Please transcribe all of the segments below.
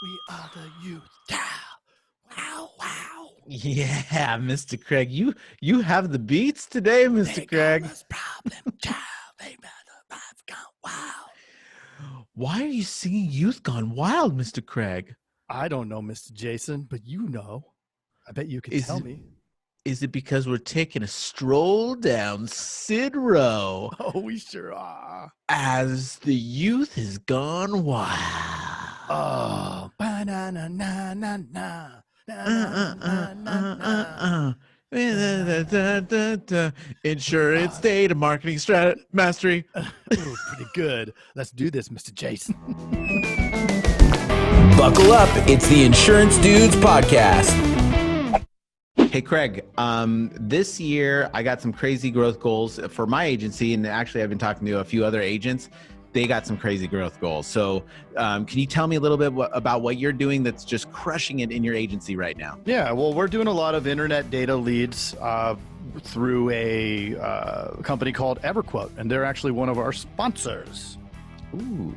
We are the youth. Yeah. Wow, wow. Yeah, Mr. Craig, you have the beats today, Mr. They Craig. got this problem, child. They better have gone wild. Why are you singing Youth Gone Wild, Mr. Craig? I don't know, Mr. Jason, but you know. I bet you could tell me. Is it because we're taking a stroll down Sid Row Oh, we sure are. as the youth has gone wild? Oh, ba-na-na-na-na-na. Insurance data marketing mastery. Ooh, pretty good. Let's do this, Mr. Jason. Buckle up. It's the Insurance Dudes Podcast. Hey, Craig, this year I got some crazy growth goals for my agency. And actually, I've been talking to a few other agents. They got some crazy growth goals. So can you tell me a little bit about what you're doing that's just crushing it in your agency right now? Yeah, well, we're doing a lot of internet data leads through a company called EverQuote, and they're actually one of our sponsors. Ooh.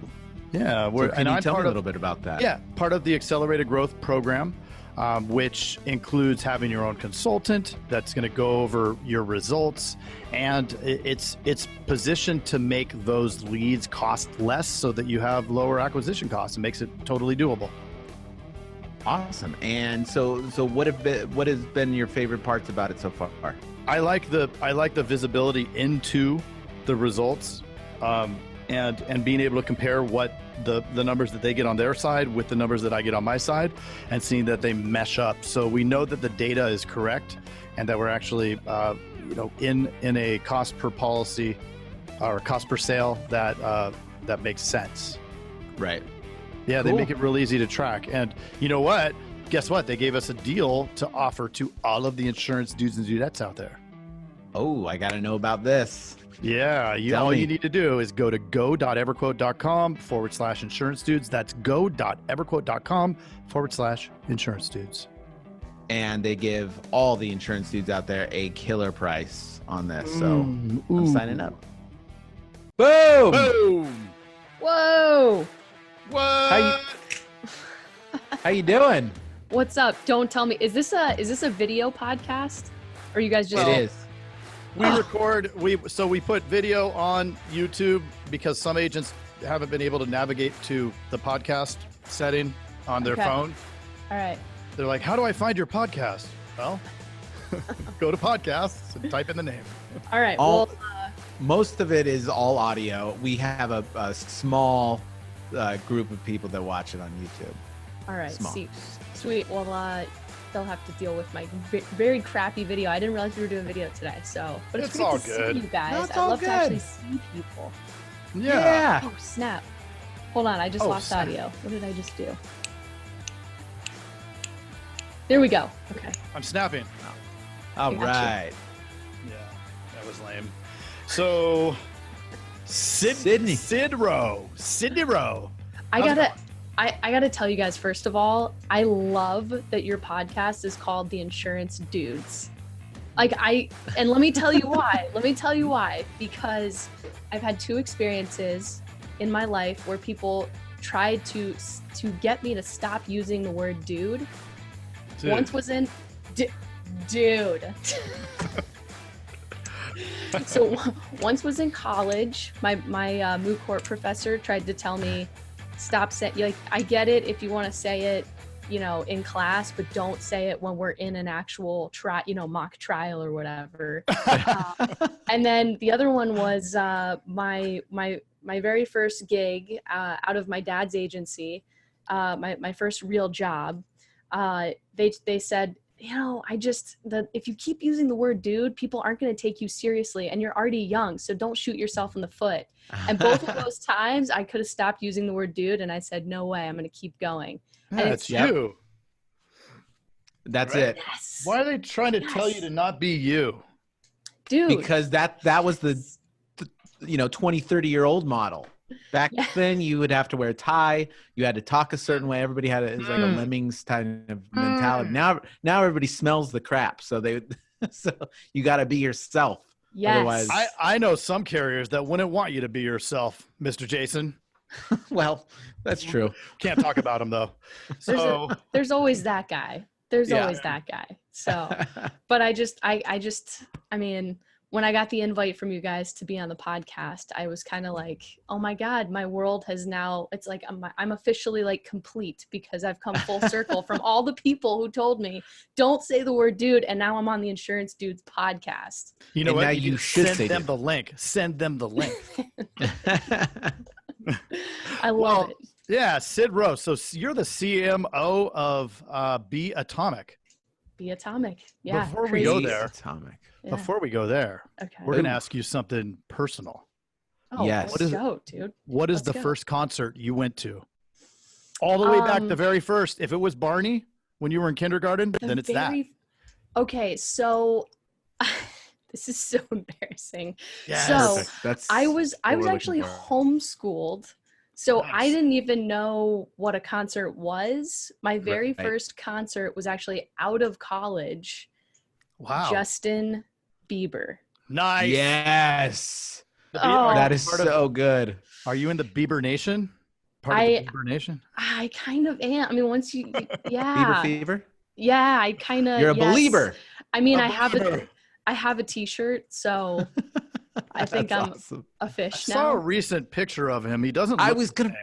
Yeah. So can you tell me a little bit about that? Yeah, part of the Accelerated Growth Program, which includes having your own consultant that's going to go over your results, and it's positioned to make those leads cost less so that you have lower acquisition costs. It makes it totally doable. Awesome. And so what has been your favorite parts about it so far? I like the visibility into the results, and being able to compare what the numbers that they get on their side with the numbers that I get on my side, and seeing that they mesh up. So we know that the data is correct, and that we're actually in a cost per policy or cost per sale that makes sense. Right. Yeah, Cool. They make it real easy to track. And you know what? Guess what? They gave us a deal to offer to all of the insurance dudes and dudettes out there. Oh, I got to know about this. Yeah, all you need to do is go to go.everquote.com/insurance dudes. That's go.everquote.com/insurance dudes. And they give all the insurance dudes out there a killer price on this. So I'm signing up. Boom! Boom! Whoa! What? How you doing? What's up? Don't tell me. Is this a video podcast? Or you guys just It is. We record. We put video on YouTube because some agents haven't been able to navigate to the podcast setting on their phone. All right. They're like, "How do I find your podcast?" Well, go to podcasts and type in the name. All right. Most of it is all audio. We have a small group of people that watch it on YouTube. all right. small. Sweet. Well, they'll have to deal with my very crappy video. I didn't realize we were doing video today. So, but it's It's great all to good. see you guys. No, it's I all love to good. actually see people. Yeah. Oh snap! Hold on. I just Oh, lost snap. audio. What did I just do? There we go. Okay. I'm snapping. All Gotcha. right. Yeah, that was lame. So, Sydney. Sid Row. Sydney Row. I How's it gotta tell you guys, first of all, I love that your podcast is called The Insurance Dudes. And let me tell you why. Because I've had two experiences in my life where people tried to get me to stop using the word dude. Once was in dude. So once was in college. My moot court professor tried to tell me, stop saying, I get it if you want to say it, in class, but don't say it when we're in an actual mock trial or whatever. And then the other one was my very first gig out of my dad's agency, my first real job. They said, if you keep using the word dude, people aren't going to take you seriously, and you're already young, so don't shoot yourself in the foot. And both of those times I could have stopped using the word dude, and I said, no way, I'm going to keep going. That's you. That's Right. it. Yes. Why are they trying to tell you to not be you? Dude. Because that was the 20, 30-year-old model. Back then, you would have to wear a tie. You had to talk a certain way. Everybody had it was like a lemmings kind of mentality. Now everybody smells the crap. So you got to be yourself. Yes. Otherwise, I know some carriers that wouldn't want you to be yourself, Mr. Jason. Well, that's true. Can't talk about him though. So There's always that guy. There's Yeah. always that guy. So, but I mean, when I got the invite from you guys to be on the podcast, I was kind of like, oh my God, my world has now, it's like, I'm officially like complete because I've come full circle from all the people who told me, don't say the word dude. And now I'm on the Insurance Dudes podcast. you know And what? now you should send say them dude. the link. Send them the link. I love it. Yeah, Sid Rose. So you're the CMO of Be Atomic. Be Atomic. Yeah. Before we crazy. go there, Atomic. Yeah. before we go there, Okay. we're going to ask you something personal. Oh, Yes. let's go, dude. What is Let's the go. first concert you went to? All the way back, the Um, very first. If it was Barney when you were in kindergarten, then it's that. Okay, so this is so embarrassing. Yes. So Perfect. That's I was what we're looking actually for. homeschooled. So I Nice. didn't even know what a concert was. My very Right. first concert was actually out of college. Wow. Justin Bieber. Nice. Yes. Oh. That is part of- so good. Are you in the Bieber Nation? Part of I- the Bieber Nation? I kind of am. I mean, once you, Bieber yeah, fever. yeah, I kind of. You're a believer. I mean, A I believer. have a T-shirt, so I think That's I'm awesome. a I fish saw a now. recent picture of him. He doesn't look I was the gonna.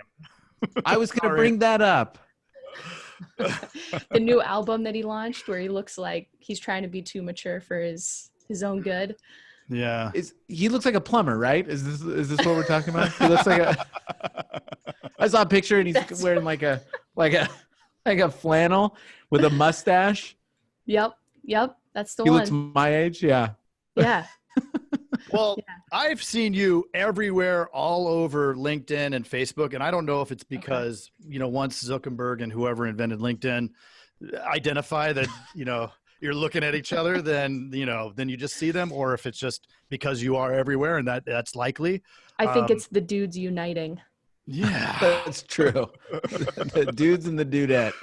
same. I was gonna Sorry. bring that up. The new album that he launched, where he looks like he's trying to be too mature for his own good. Yeah. He looks like a plumber, right? Is this what we're talking about? He looks like a. I saw a picture and he's That's wearing like a flannel with a mustache. Yep, that's the He one. looks my age. Yeah. Yeah, Well, Yeah. I've seen you everywhere, all over LinkedIn and Facebook, and I don't know if it's because once Zuckerberg and whoever invented LinkedIn identify that you're looking at each other, then you just see them, or if it's just because you are everywhere, and that's likely. I think Um, it's the dudes uniting. Yeah. That's true. The dudes and the dudette.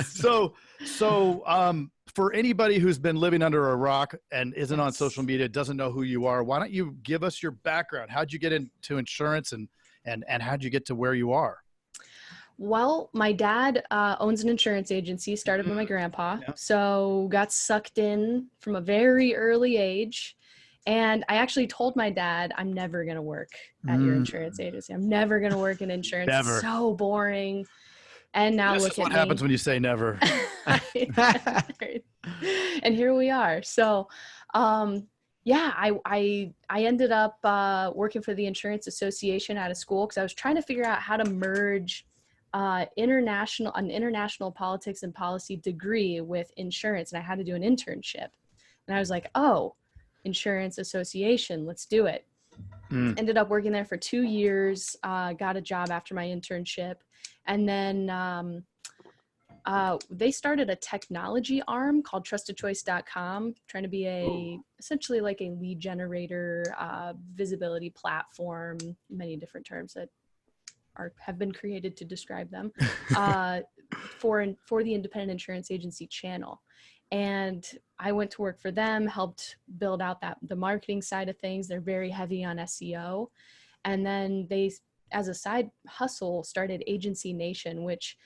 So, for anybody who's been living under a rock and isn't on social media, doesn't know who you are, why don't you give us your background? How'd you get into insurance and how'd you get to where you are? Well, my dad owns an insurance agency, started by my grandpa. Yeah. So got sucked in from a very early age. And I actually told my dad, I'm never going to work at your insurance agency. I'm never going to work in insurance. Never. It's so boring. And now This look is at what me. happens when you say never. And here we are. So, yeah, I ended up working for the Insurance Association out of school because I was trying to figure out how to merge an international politics and policy degree with insurance, and I had to do an internship. And I was like, oh, Insurance Association, let's do it. Ended up working there for 2 years, got a job after my internship, and then they started a technology arm called trustedchoice.com, trying to be essentially like a lead generator, visibility platform, many different terms that have been created to describe them, for the independent insurance agency channel. And I went to work for them, helped build out the marketing side of things. They're very heavy on SEO. And then they, as a side hustle, started Agency Nation, which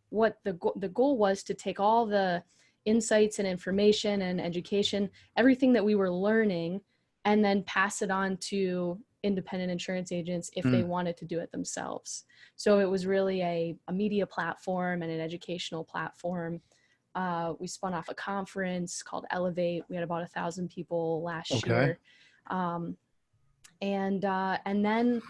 what the goal was to take all the insights and information and education, everything that we were learning, and then pass it on to independent insurance agents if they wanted to do it themselves. So it was really a media platform and an educational platform. We spun off a conference called Elevate. We had about 1,000 people last year. And then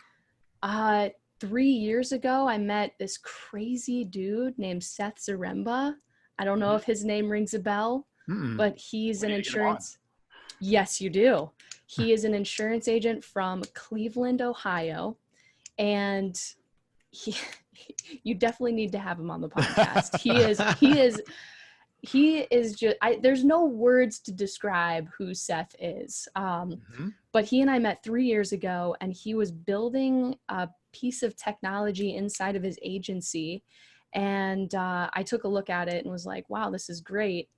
3 years ago, I met this crazy dude named Seth Zaremba. I don't know if his name rings a bell, but he's an insurance. Yes, you do. He is an insurance agent from Cleveland, Ohio. And you definitely need to have him on the podcast. He is just, there's no words to describe who Seth is. But he and I met 3 years ago, and he was building a piece of technology inside of his agency. And I took a look at it and was like, wow, this is great.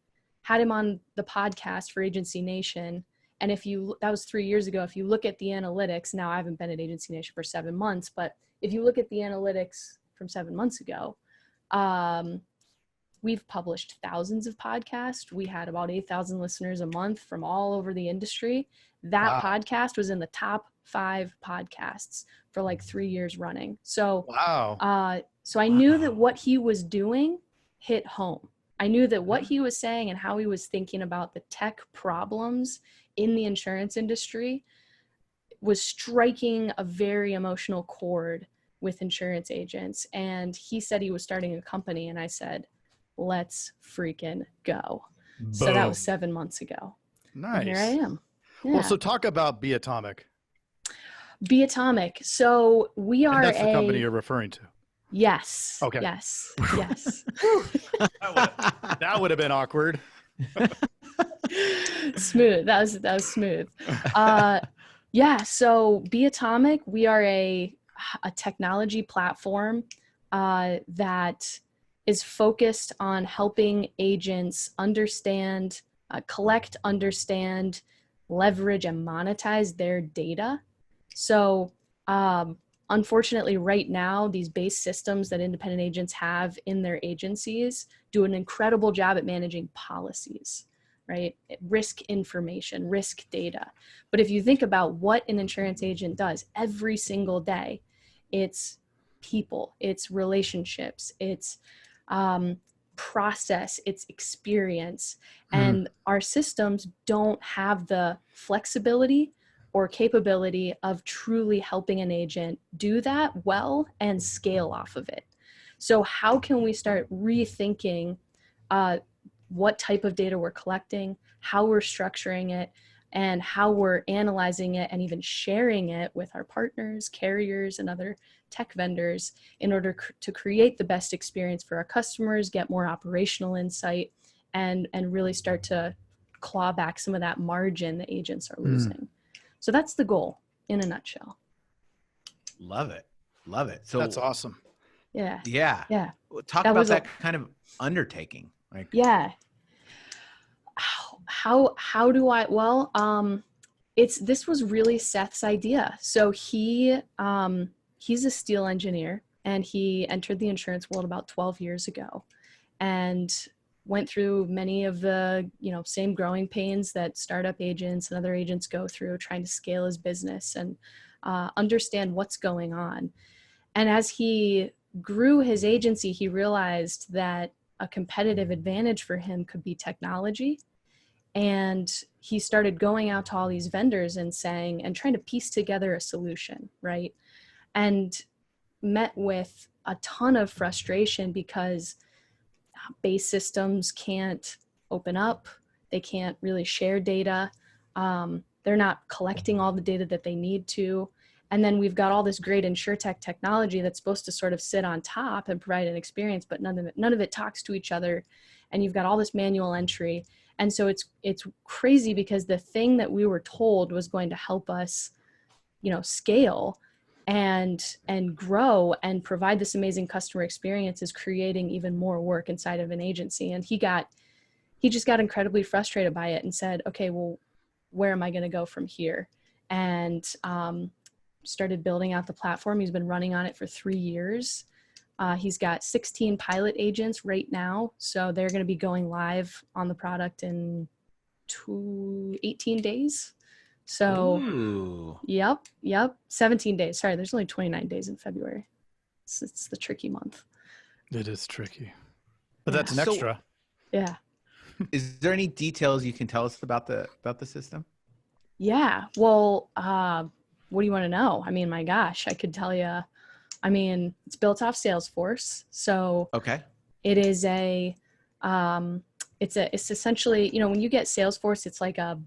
Had him on the podcast for Agency Nation. And that was 3 years ago. If you look at the analytics, now I haven't been at Agency Nation for 7 months, but if you look at the analytics from 7 months ago, we've published thousands of podcasts. We had about 8,000 listeners a month from all over the industry. That podcast was in the top 5 podcasts for like 3 years running. So, so I knew that what he was doing hit home. I knew that what he was saying and how he was thinking about the tech problems in the insurance industry was striking a very emotional chord with insurance agents. And he said he was starting a company, and I said, let's freaking go. Boom. So that was 7 months ago. Nice. And here I am. Yeah. Well, so talk about Be Atomic. Be Atomic. So we are that's the company you're referring to. Yes. Okay. Yes. Yes. That would have been awkward. Smooth. That was smooth. Yeah. So Be Atomic, we are a technology platform that is focused on helping agents understand, collect, understand, leverage, and monetize their data. So, unfortunately, right now, these base systems that independent agents have in their agencies do an incredible job at managing policies, right? Risk information, risk data. But if you think about what an insurance agent does every single day, it's people, it's relationships, it's process, it's experience. And our systems don't have the flexibility or capability of truly helping an agent do that well and scale off of it. So how can we start rethinking what type of data we're collecting, how we're structuring it, and how we're analyzing it and even sharing it with our partners, carriers, and other tech vendors in order to create the best experience for our customers, get more operational insight, and really start to claw back some of that margin the agents are losing. So that's the goal in a nutshell. Love it. Love it. So that's awesome. Yeah. Yeah. Yeah. Talk about that kind of undertaking. Like, yeah. How do I, well, this was really Seth's idea. So he's a steel engineer, and he entered the insurance world about 12 years ago and went through many of the, same growing pains that startup agents and other agents go through trying to scale his business and understand what's going on. And as he grew his agency, he realized that a competitive advantage for him could be technology. And he started going out to all these vendors and trying to piece together a solution, right? And met with a ton of frustration because base systems can't open up. They can't really share data. They're not collecting all the data that they need to. And then we've got all this great InsurTech technology that's supposed to sort of sit on top and provide an experience, but none of it talks to each other. And you've got all this manual entry. And so it's crazy because the thing that we were told was going to help us, scale and grow and provide this amazing customer experience is creating even more work inside of an agency. And he just got incredibly frustrated by it and said, okay, well, where am I going to go from here? And started building out the platform. He's been running on it for 3 years. He's got 16 pilot agents right now. So they're going to be going live on the product in 18 days. So, ooh. Yep. 17 days. Sorry, there's only 29 days in February. It's the tricky month. It is tricky, but that's an extra. Yeah. Is there any details you can tell us about the system? Yeah. Well, what do you want to know? I mean, my gosh, I could tell you. I mean, it's built off Salesforce. So okay. It is it's essentially, when you get Salesforce, it's like a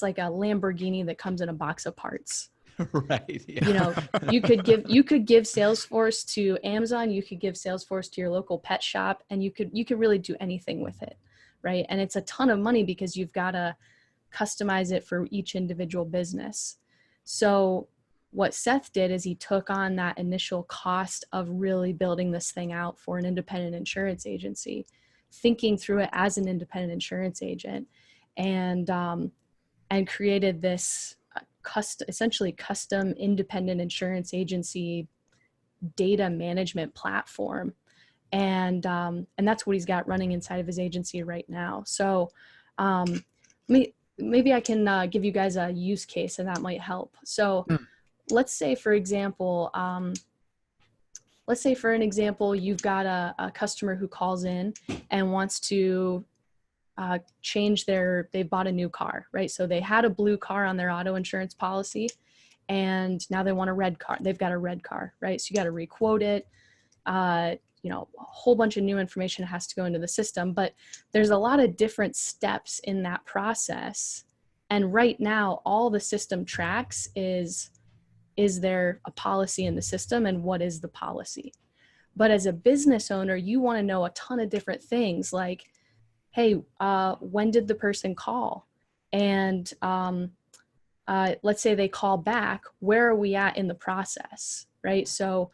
Lamborghini that comes in a box of parts. Right. Yeah. You could give Salesforce to Amazon, you could give Salesforce to your local pet shop, and you could really do anything with it. Right. And it's a ton of money because you've got to customize it for each individual business. So what Seth did is he took on that initial cost of really building this thing out for an independent insurance agency, thinking through it as an independent insurance agent, and and created this essentially custom independent insurance agency data management platform. And that's what he's got running inside of his agency right now. So maybe I can give you guys a use case, and that might help. So let's say, for example, you've got a customer who calls in and wants to change they've bought a new car, right? So they had a blue car on their auto insurance policy, and now they want a red car. They've got a red car, right? So you got to requote it. A whole bunch of new information has to go into the system, but there's a lot of different steps in that process. And right now, all the system tracks is there a policy in the system, and what is the policy? But as a business owner, you want to know a ton of different things, like, hey, when did the person call? And let's say they call back, where are we at in the process, right? So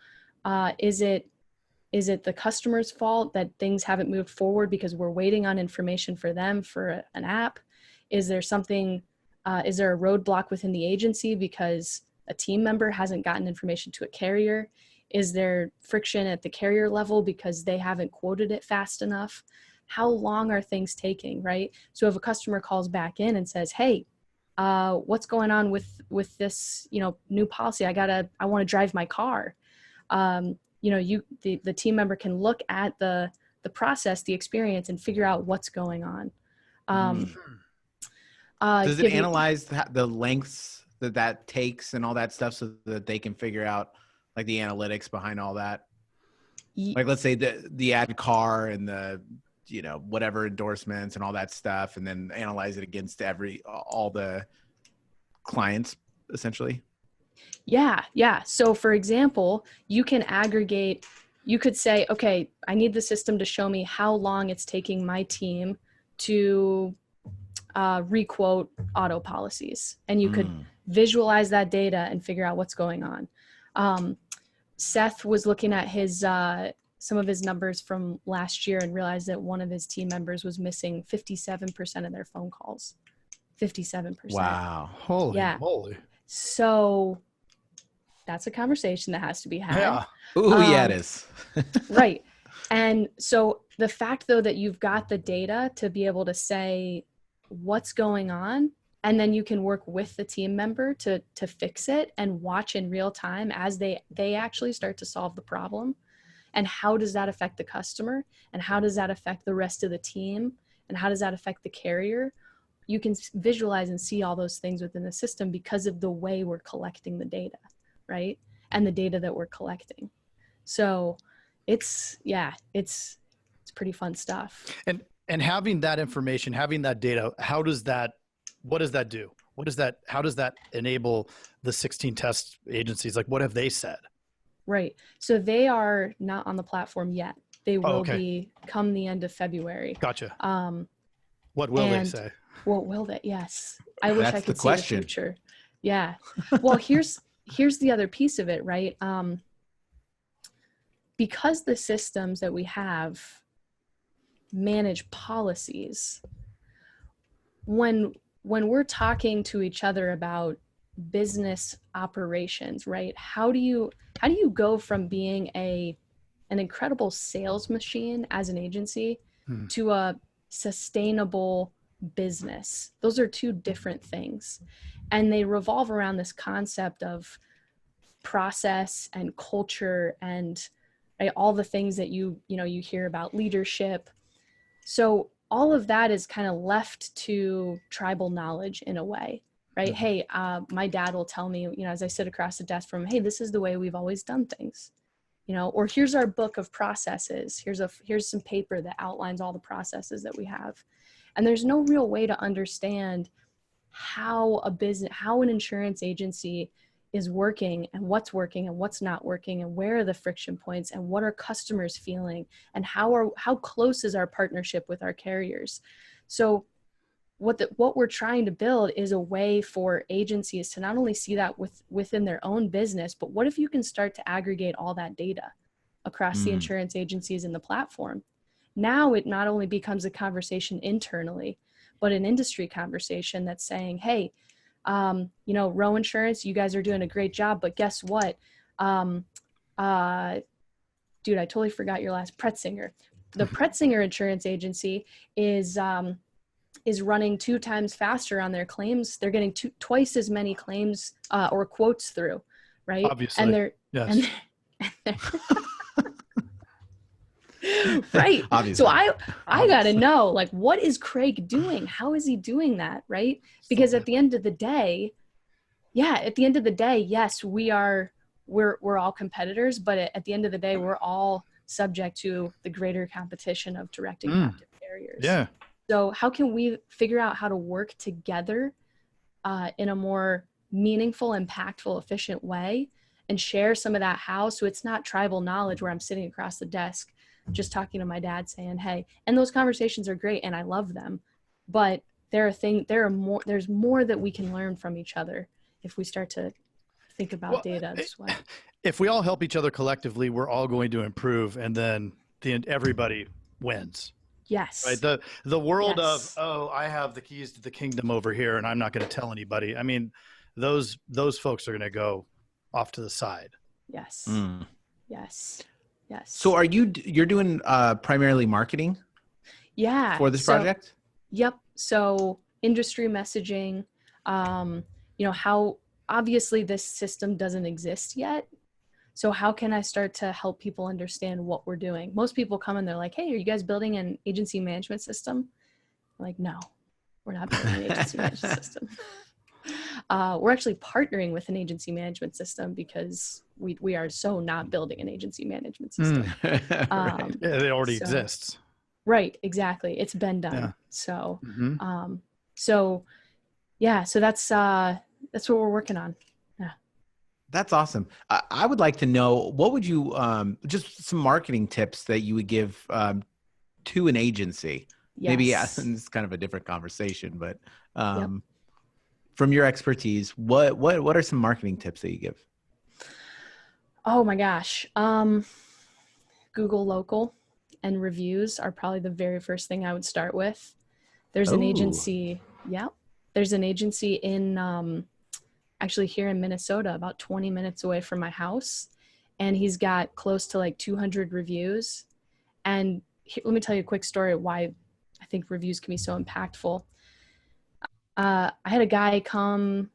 is it the customer's fault that things haven't moved forward because we're waiting on information for them for an app? Is there something, is there a roadblock within the agency because a team member hasn't gotten information to a carrier? Is there friction at the carrier level because they haven't quoted it fast enough? How long are things taking, right? So if a customer calls back in and says, hey, what's going on with this, new policy? I want to drive my car. The team member can look at the process, the experience, and figure out what's going on. Does it analyze the lengths that takes and all that stuff so that they can figure out like the analytics behind all that? Like, let's say the ad car and the, whatever endorsements and all that stuff, and then analyze it against all the clients essentially. Yeah. So for example, you can aggregate, you could say, okay, I need the system to show me how long it's taking my team to requote auto policies. And you could visualize that data and figure out what's going on. Seth was looking at some of his numbers from last year and realized that one of his team members was missing 57% of their phone calls. 57%. Wow. Holy moly. So that's a conversation that has to be had. Yeah. Ooh, yeah, it is. Right. And so the fact, though, that you've got the data to be able to say what's going on, and then you can work with the team member to fix it and watch in real time as they actually start to solve the problem. And how does that affect the customer? And how does that affect the rest of the team? And how does that affect the carrier? You can visualize and see all those things within the system because of the way we're collecting the data, right? And the data that we're collecting. So it's pretty fun stuff. And having that information, having that data, what does that do? How does that enable the 16 test agencies? Like, what have they said? Right. So they are not on the platform yet. They will be come the end of February. Gotcha. What will they say? What will they? Yes. I wish I could see the future. Yeah. Well, here's the other piece of it, right? Because the systems that we have manage policies, when we're talking to each other about business operations, right? How do you go from being an incredible sales machine as an agency to a sustainable business? Those are two different things, and they revolve around this concept of process and culture and all the things that you hear about leadership. So all of that is kind of left to tribal knowledge in a way, right? Hey, my dad will tell me, as I sit across the desk from him, hey, this is the way we've always done things, or here's our book of processes. Here's some paper that outlines all the processes that we have. And there's no real way to understand how an insurance agency is working and what's not working and where are the friction points and what are customers feeling and how close is our partnership with our carriers. So what we're trying to build is a way for agencies to not only see that within their own business, but what if you can start to aggregate all that data across the insurance agencies in the platform? Now it not only becomes a conversation internally, but an industry conversation that's saying, hey, Row Insurance, you guys are doing a great job, but guess what? Dude, I totally forgot your last, Pretzinger. The Pretzinger insurance agency is running 2 times faster on their claims. They're getting twice as many claims or quotes through, right? Obviously, and they're yes. Right. Obviously. So I gotta know, like, what is Craig doing? How is he doing that? Right? Because at the end of the day, yes, we're all competitors, but at the end of the day, we're all subject to the greater competition of direct and captive carriers. Yeah. So how can we figure out how to work together in a more meaningful, impactful, efficient way, and share some of that how, so it's not tribal knowledge where I'm sitting across the desk just talking to my dad saying, hey, and those conversations are great and I love them, but there's more that we can learn from each other if we start to think about data this way. If we all help each other collectively, we're all going to improve, and then everybody wins. Yes. Right. The world of, I have the keys to the kingdom over here and I'm not going to tell anybody. I mean, those folks are going to go off to the side. Yes. Yes. Yes. So you're doing primarily marketing? Yeah. For this project? Yep. So industry messaging, how obviously this system doesn't exist yet. So how can I start to help people understand what we're doing? Most people come and they're like, hey, are you guys building an agency management system? I'm like, no, we're not building an agency management system. We're actually partnering with an agency management system because we are so not building an agency management system. Right. It already exists. Right. Exactly. It's been done. Yeah. So, so that's what we're working on. Yeah. That's awesome. I would like to know, what would you, just some marketing tips that you would give to an agency? Yes. Maybe it's kind of a different conversation, but from your expertise, what are some marketing tips that you give? Oh my gosh. Google local and reviews are probably the very first thing I would start with. There's an agency. Yeah. There's an agency in, actually here in Minnesota, about 20 minutes away from my house. And he's got close to like 200 reviews. And let me tell you a quick story of why I think reviews can be so impactful. I had a guy come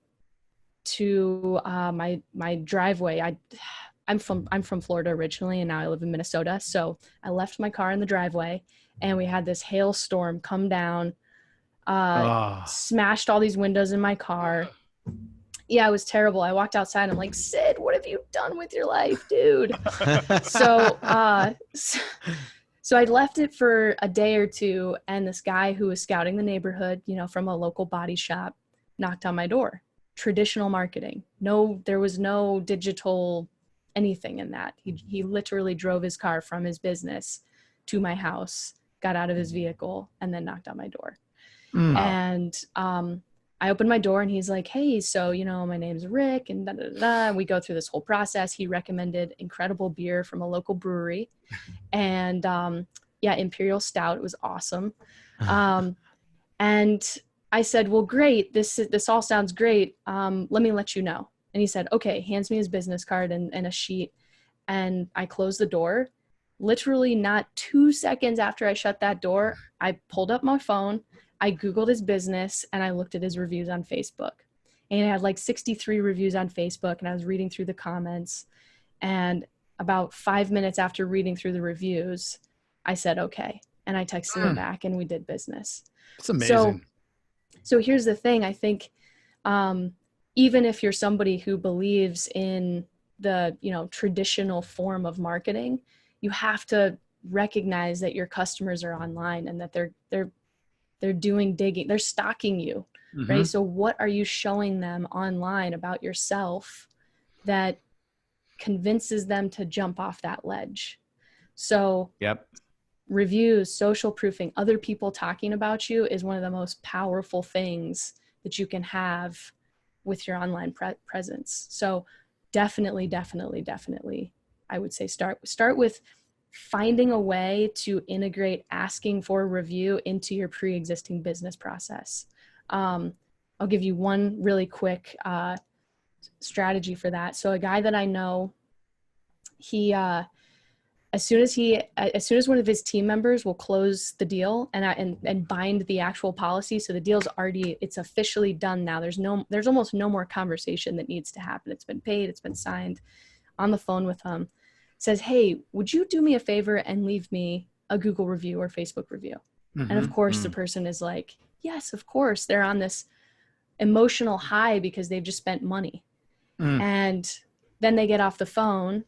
to my driveway. I'm from Florida originally, and now I live in Minnesota. So I left my car in the driveway, and we had this hailstorm come down, smashed all these windows in my car. Yeah, it was terrible. I walked outside. I'm like, Sid, what have you done with your life, dude? So I left it for a day or two, and this guy who was scouting the neighborhood, from a local body shop, knocked on my door. Traditional marketing. No, there was no digital anything in that. He literally drove his car from his business to my house, got out of his vehicle, and then knocked on my door. And I opened my door and he's like, hey, so, my name's Rick, and we go through this whole process. He recommended incredible beer from a local brewery, and Imperial Stout. It was awesome. And I said, well, great. This all sounds great. Let me let you know. And he said, okay, hands me his business card and a sheet. And I closed the door. Literally not 2 seconds after I shut that door, I pulled up my phone, I Googled his business, and I looked at his reviews on Facebook. And it had like 63 reviews on Facebook, and I was reading through the comments. And about 5 minutes after reading through the reviews, I said, okay. And I texted him back, and we did business. It's amazing. So here's the thing. I think even if you're somebody who believes in the, traditional form of marketing, you have to recognize that your customers are online and that they're doing digging, they're stalking you, right? So what are you showing them online about yourself that convinces them to jump off that ledge? So reviews, social proofing, other people talking about you is one of the most powerful things that you can have with your online presence. So definitely, I would say start with finding a way to integrate asking for a review into your pre-existing business process. I'll give you one really quick strategy for that. So a guy that I know, he as soon as one of his team members will close the deal and bind the actual policy, so the deal's it's officially done now. There's almost no more conversation that needs to happen. It's been paid, it's been signed. On the phone with him, says, "Hey, would you do me a favor and leave me a Google review or Facebook review?" And of course, the person is like, "Yes, of course." They're on this emotional high because they've just spent money. And then they get off the phone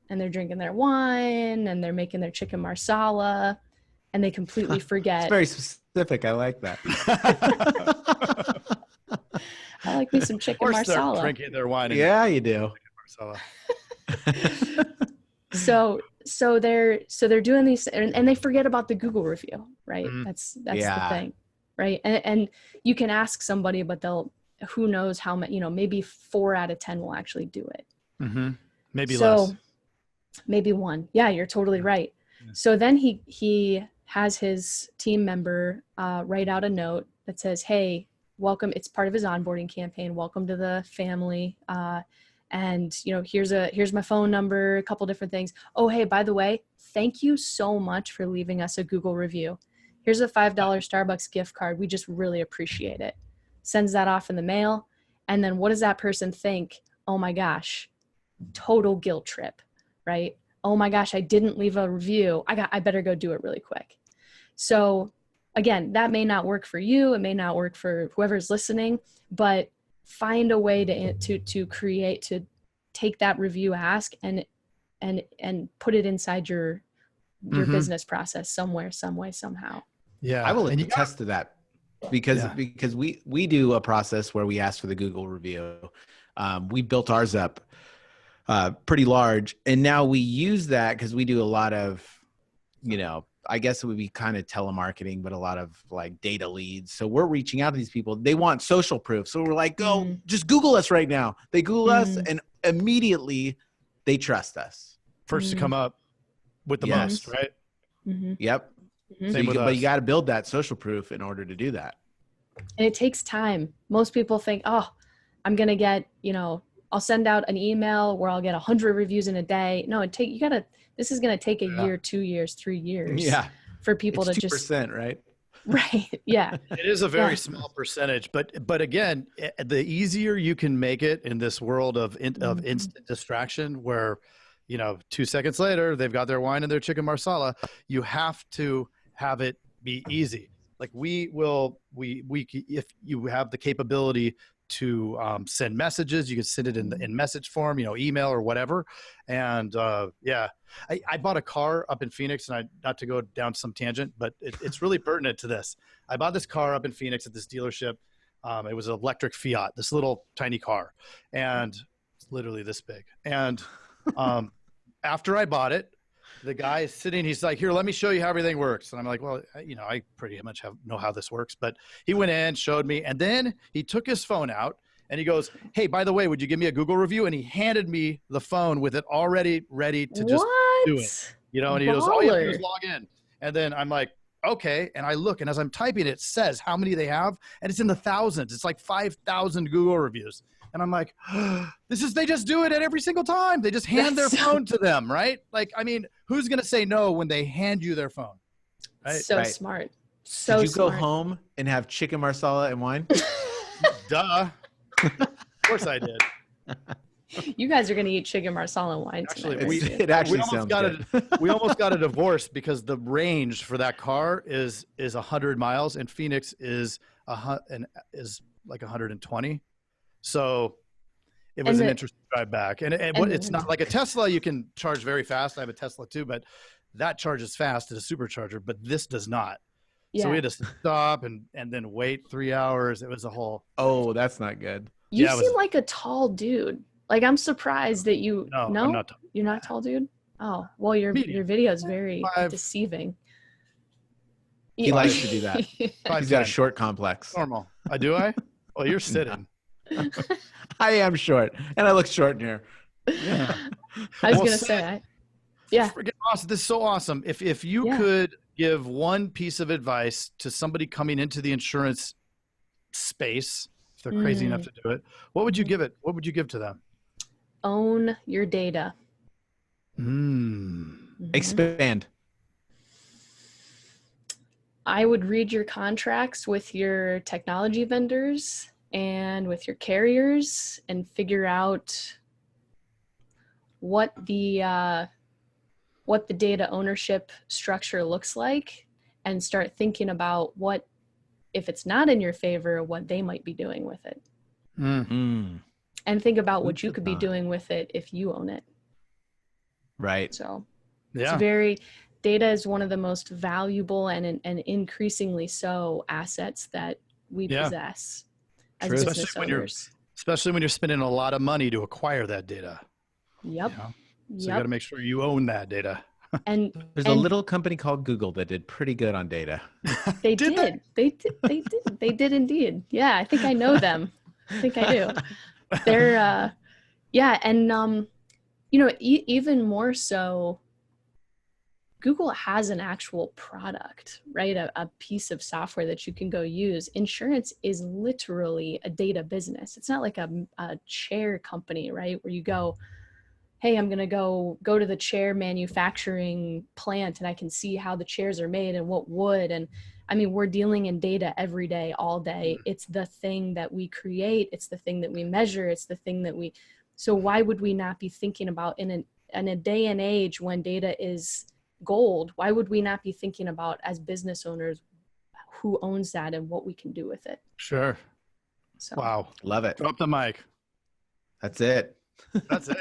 and they're drinking their wine and they're making their chicken marsala and they completely forget. It's very specific. I like that. I like me some chicken marsala. They're drinking their wine. Yeah, you do. So they're doing these and they forget about the Google review, right? That's the thing, right? And you can ask somebody, but who knows how many, maybe 4 out of 10 will actually do it. Maybe less. Maybe 1. Yeah, you're totally right. Yeah. So then he has his team member write out a note that says, "Hey, welcome." It's part of his onboarding campaign. "Welcome to the family. And here's my phone number, a couple different things. Oh, hey, by the way, thank you so much for leaving us a Google review. Here's a $5 Starbucks gift card. We just really appreciate it." Sends that off in the mail. And then what does that person think? Oh my gosh, total guilt trip, right? Oh my gosh, I didn't leave a review. I better go do it really quick. So again, that may not work for you. It may not work for whoever's listening, but find a way to take that review ask and put it inside your business process somewhere, some way, somehow. Yeah. I will attest to that because we do a process where we ask for the Google review. We built ours up pretty large, and now we use that because we do a lot of, I guess it would be kind of telemarketing, but a lot of like data leads. So we're reaching out to these people. They want social proof. So we're like, go, just Google us right now. They Google us and immediately they trust us. First to come up with the most, right? Yep. But you got to build that social proof in order to do that. And it takes time. Most people think, oh, I'm going to get, I'll send out an email where I'll get 100 reviews in a day. No, this is going to take a year, 2 years, 3 years for people it's to 2%, right? Right. Yeah. It is a very small percentage, but again, the easier you can make it in this world of instant distraction where, 2 seconds later, they've got their wine and their chicken marsala, you have to have it be easy. Like if you have the capability to send messages, you can send it in message form, email or whatever. And I bought a car up in Phoenix, and not to go down some tangent, but it's really pertinent to this. I bought this car up in Phoenix at this dealership. It was an electric Fiat, this little tiny car, and it's literally this big. And after I bought it, the guy is sitting, he's like, "Here, let me show you how everything works." And I'm like, well, I pretty much know how this works, but he went in, showed me, and then he took his phone out and he goes, "Hey, by the way, would you give me a Google review?" And he handed me the phone with it already ready to just do it, and he goes, "All you have to do is log in." And then I'm like, okay. And I look, and as I'm typing, it says how many they have, and it's in the thousands. It's like 5,000 Google reviews. And I'm like, they just do it at every single time. They just hand their phone to them, right? Like, I mean, who's going to say no when they hand you their phone? Right? So smart. So Did you go home and have chicken marsala and wine? Duh. Of course I did. You guys are going to eat chicken marsala and wine Actually, tonight. We almost got a divorce because the range for that car is 100 miles, and Phoenix is like 120. So it was an interesting drive back. And it's not like a Tesla. You can charge very fast. I have a Tesla too, but that charges fast at a supercharger, but this does not. Yeah. So we had to stop and then wait 3 hours. It was a whole. Oh, that's not good. You seem like a tall dude. Like, I'm surprised that you. No, I'm not tall. You're not a tall dude? Oh, well, your video is very deceiving. He likes to do that. He's got a short complex. Normal. Do I? Well, you're sitting. I am short, and I look short in here. I was going to say, Yeah. Freaking awesome. This is so awesome. If you could give one piece of advice to somebody coming into the insurance space, if they're crazy enough to do it, what would you give it? What would you give to them? Own your data. Expand. I would read your contracts with your technology vendors and with your carriers and figure out what the data ownership structure looks like, and start thinking about what, if it's not in your favor, what they might be doing with it. And think about what you could be doing with it if you own it. Right. So Yeah. data is one of the most valuable and increasingly so assets that we possess as business owners. Especially when you're spending a lot of money to acquire that data. Yep. You know? So you got to make sure you own that data. And there's a little company called Google that did pretty good on data. They did. They did indeed. Yeah, I think I know them. I think I do. They're even more so, Google has an actual product, right? A piece of software that you can go use. Insurance is literally a data business. It's not like a chair company, right? Where you go, hey, I'm going to go to the chair manufacturing plant and I can see how the chairs are made and what wood. And I mean, we're dealing in data every day, all day. It's the thing that we create. It's the thing that we measure. It's the thing that so why would we not be thinking about in a day and age when data is gold? Why would we not be thinking about, as business owners, who owns that and what we can do with it? Sure. So, wow. Love it. Drop the mic. That's it. That's it.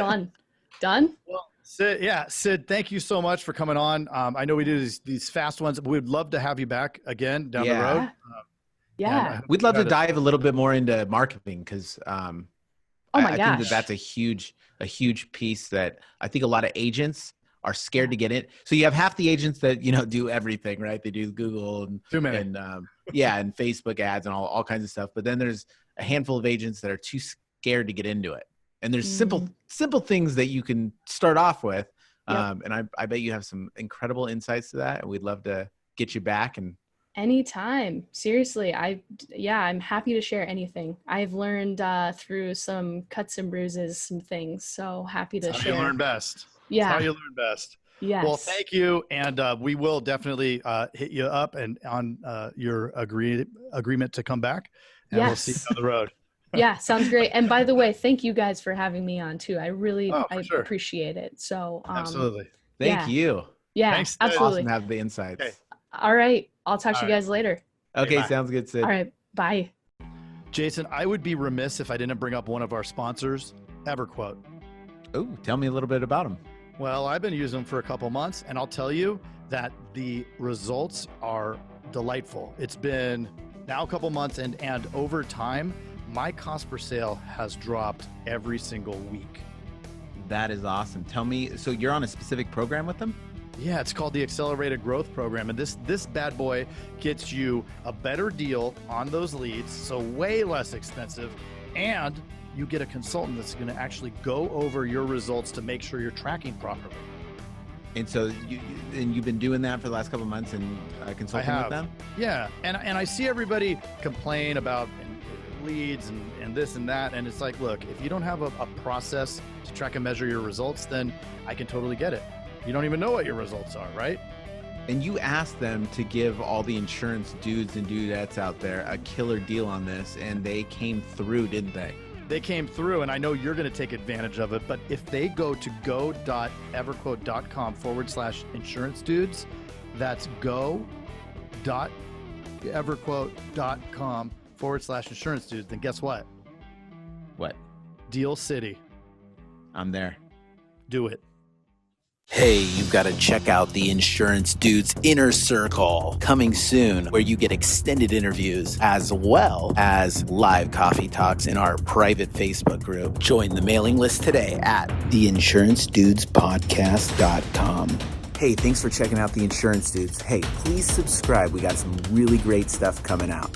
Done? Well, Sid, thank you so much for coming on. I know we do these fast ones. We'd love to have you back again down the road. We'd love to dive a little bit more into marketing because I think that's a huge piece that I think a lot of agents are scared to get in. So you have half the agents that, do everything, right? They do Google and Facebook ads and all kinds of stuff. But then there's a handful of agents that are too scared to get into it. And there's simple things that you can start off with. And I bet you have some incredible insights to that. And we'd love to get you back. And anytime. Seriously. I'm happy to share anything. I've learned through some cuts and bruises, some things. So happy to share. How you learn best. Yeah. That's how you learn best. Yes. Well, thank you. And we will definitely hit you up and on your agreement to come back. And we'll see you down the road. Yeah, sounds great. And by the way, thank you guys for having me on too. I really appreciate it. So absolutely. Thank you. Yeah, thanks, absolutely. Awesome to have the insights. Okay. All right. I'll talk to you guys later. Okay, bye. Sounds good, Sid. All right. Bye. Jason, I would be remiss if I didn't bring up one of our sponsors, EverQuote. Oh, tell me a little bit about them. Well, I've been using them for a couple months, and I'll tell you that the results are delightful. It's been now a couple months, and over time, my cost per sale has dropped every single week. That is awesome. Tell me, so you're on a specific program with them? Yeah, it's called the Accelerated Growth Program. And this bad boy gets you a better deal on those leads, so way less expensive. And you get a consultant that's going to actually go over your results to make sure you're tracking properly. And so you've been doing that for the last couple of months and consulting with them? Yeah. And I see everybody complain about leads and this and that. And it's like, look, if you don't have a process to track and measure your results, then I can totally get it. You don't even know what your results are, right? And you asked them to give all the insurance dudes and dudettes out there a killer deal on this, and they came through, didn't they? They came through, and I know you're going to take advantage of it, but if they go to go.everquote.com/insurance dudes, that's go.everquote.com/insurance dudes, then guess what? What? Deal City. I'm there. Do it. Hey, you've got to check out the Insurance Dudes Inner Circle coming soon, where you get extended interviews as well as live coffee talks in our private Facebook group. Join the mailing list today at theinsurancedudespodcast.com. Hey, thanks for checking out the Insurance Dudes. Hey, please subscribe. We got some really great stuff coming out.